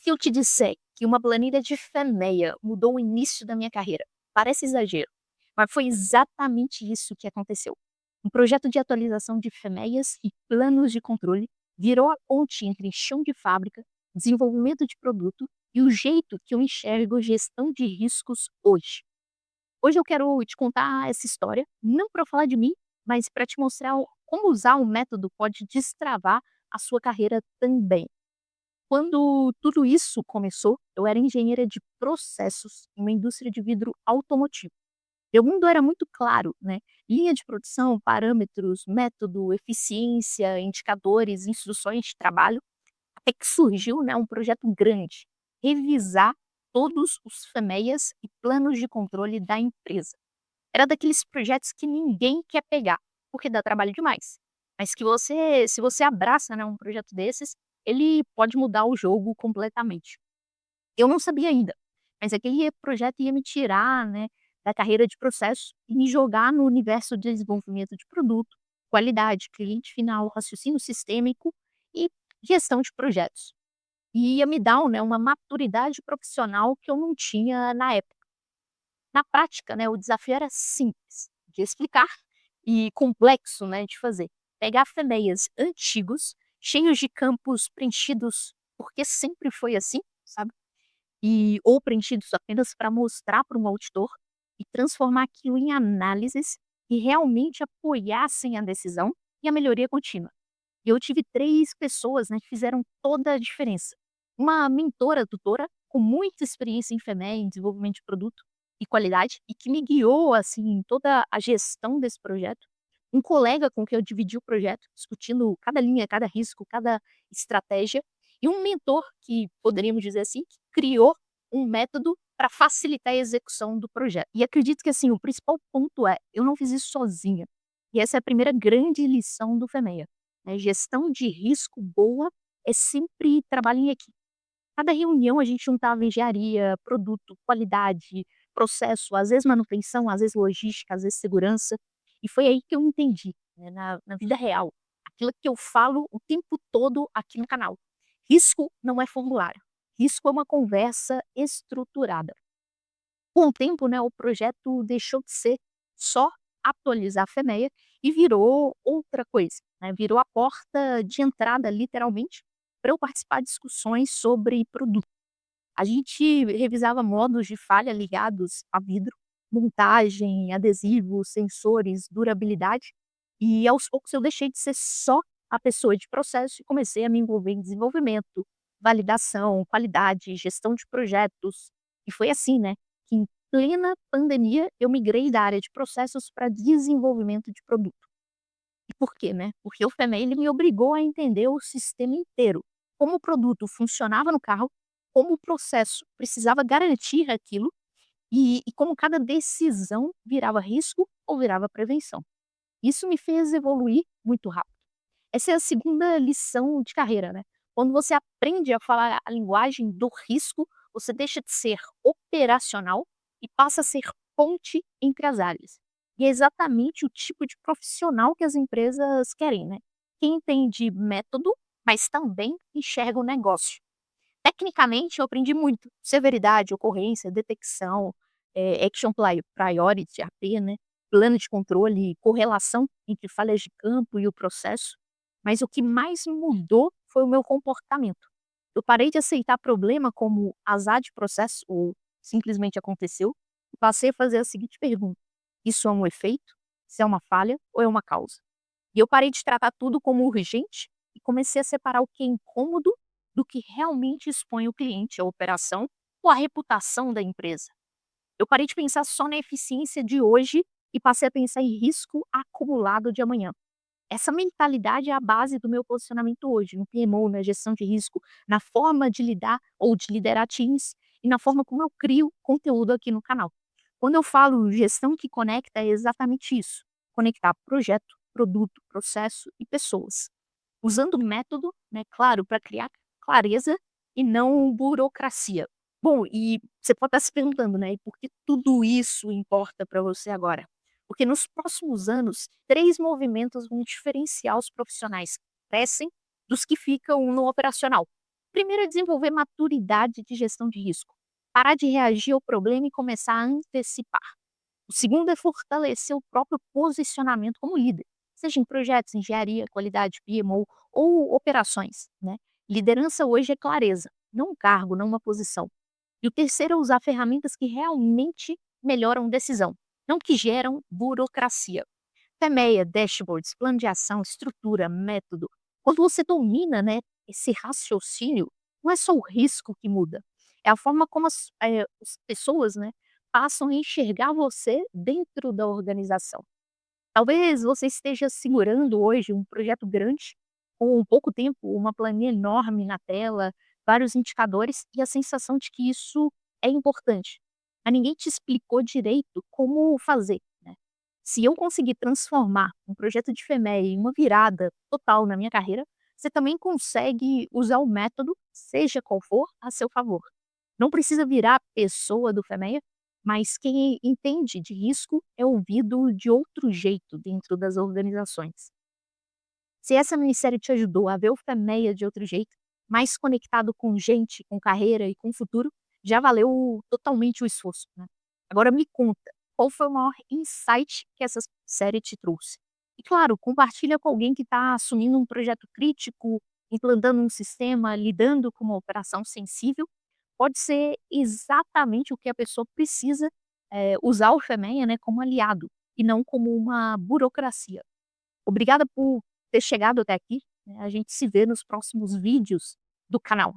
Se eu te disser que uma planilha de Femeia mudou o início da minha carreira, parece exagero, mas foi exatamente isso que aconteceu. Um projeto de atualização de Femeias e planos de controle virou a ponte entre chão de fábrica, desenvolvimento de produto e o jeito que eu enxergo gestão de riscos hoje. Hoje eu quero te contar essa história, não para falar de mim, mas para te mostrar como usar um método pode destravar a sua carreira também. Quando tudo isso começou, eu era engenheira de processos em uma indústria de vidro automotivo. Meu mundo era muito claro, né? Linha de produção, parâmetros, método, eficiência, indicadores, instruções de trabalho, até que surgiu, né, um projeto grande, revisar todos os FMEAs e planos de controle da empresa. Era daqueles projetos que ninguém quer pegar, porque dá trabalho demais. Mas que se você abraça, né, um projeto desses, ele pode mudar o jogo completamente. Eu não sabia ainda, mas aquele projeto ia me tirar, né, da carreira de processo e me jogar no universo de desenvolvimento de produto, qualidade, cliente final, raciocínio sistêmico e gestão de projetos. E ia me dar, né, uma maturidade profissional que eu não tinha na época. Na prática, né, o desafio era simples de explicar e complexo, né, de fazer. Pegar FMEAs antigos, cheios de campos preenchidos, porque sempre foi assim, sabe? Ou preenchidos apenas para mostrar para um auditor, e transformar aquilo em análises que realmente apoiassem a decisão e a melhoria contínua. E eu tive 3 pessoas, né, que fizeram toda a diferença. Uma mentora, tutora, com muita experiência em FMEA, em desenvolvimento de produto e qualidade, e que me guiou, assim, em toda a gestão desse projeto. Um colega com quem eu dividi o projeto, discutindo cada linha, cada risco, cada estratégia. E um mentor que, poderíamos dizer assim, que criou um método para facilitar a execução do projeto. E acredito que, assim, o principal ponto é, eu não fiz isso sozinha. E essa é a primeira grande lição do FMEA, né, gestão de risco boa é sempre trabalho em equipe. Cada reunião a gente juntava engenharia, produto, qualidade, processo, às vezes manutenção, às vezes logística, às vezes segurança. E foi aí que eu entendi, né, na vida real, aquilo que eu falo o tempo todo aqui no canal. Risco não é formulário. Risco é uma conversa estruturada. Com o tempo, né, o projeto deixou de ser só atualizar a FEMEA e virou outra coisa, né, virou a porta de entrada, literalmente, para eu participar de discussões sobre produto. A gente revisava modos de falha ligados a vidro, montagem, adesivos, sensores, durabilidade, e aos poucos eu deixei de ser só a pessoa de processo e comecei a me envolver em desenvolvimento, validação, qualidade, gestão de projetos. E foi assim, né, que em plena pandemia eu migrei da área de processos para desenvolvimento de produto. E por quê, né? Porque o FMEA ele me obrigou a entender o sistema inteiro, como o produto funcionava no carro, como o processo precisava garantir aquilo e como cada decisão virava risco ou virava prevenção. Isso me fez evoluir muito rápido. Essa é a segunda lição de carreira, né. Quando você aprende a falar a linguagem do risco, você deixa de ser operacional e passa a ser ponte entre as áreas. E é exatamente o tipo de profissional que as empresas querem, né. Quem entende método, mas também enxerga o negócio. Tecnicamente eu aprendi muito, severidade, ocorrência, detecção, action priority, AP, né, plano de controle, correlação entre falhas de campo e o processo, mas o que mais mudou foi o meu comportamento. Eu parei de aceitar problema como azar de processo ou simplesmente aconteceu, e passei a fazer a seguinte pergunta: "Isso é um efeito? Isso é uma falha ou é uma causa?". E eu parei de tratar tudo como urgente e comecei a separar o que é incômodo do que realmente expõe o cliente, a operação ou a reputação da empresa. Eu parei de pensar só na eficiência de hoje e passei a pensar em risco acumulado de amanhã. Essa mentalidade é a base do meu posicionamento hoje, no PMO, na gestão de risco, na forma de lidar ou de liderar times e na forma como eu crio conteúdo aqui no canal. Quando eu falo gestão que conecta, é exatamente isso: conectar projeto, produto, processo e pessoas. Usando método, né, claro, para criar clareza e não burocracia. Bom, e você pode estar se perguntando, né, e por que tudo isso importa para você agora? Porque nos próximos anos, 3 movimentos vão diferenciar os profissionais que crescem dos que ficam no operacional. Primeiro é desenvolver maturidade de gestão de risco, parar de reagir ao problema e começar a antecipar. O segundo é fortalecer o próprio posicionamento como líder, seja em projetos, engenharia, qualidade, PMO ou operações, né? Liderança hoje é clareza, não um cargo, não uma posição. E o terceiro é usar ferramentas que realmente melhoram decisão, não que geram burocracia. Semeia, dashboards, plano de ação, estrutura, método. Quando você domina, né, esse raciocínio, não é só o risco que muda, é a forma como as pessoas, né, passam a enxergar você dentro da organização. Talvez você esteja segurando hoje um projeto grande, com pouco tempo, uma planilha enorme na tela, vários indicadores e a sensação de que isso é importante. Mas ninguém te explicou direito como fazer, né? Se eu conseguir transformar um projeto de FEMEA em uma virada total na minha carreira, você também consegue usar o método, seja qual for, a seu favor. Não precisa virar a pessoa do FEMEA, mas quem entende de risco é ouvido de outro jeito dentro das organizações. Se essa minissérie te ajudou a ver o FEMEA de outro jeito, mais conectado com gente, com carreira e com futuro, já valeu totalmente o esforço, né. Agora me conta, qual foi o maior insight que essa série te trouxe? E claro, compartilha com alguém que está assumindo um projeto crítico, implantando um sistema, lidando com uma operação sensível, pode ser exatamente o que a pessoa precisa, usar o FEMEA, né, como aliado, e não como uma burocracia. Obrigada por ter chegado até aqui, né, a gente se vê nos próximos vídeos do canal.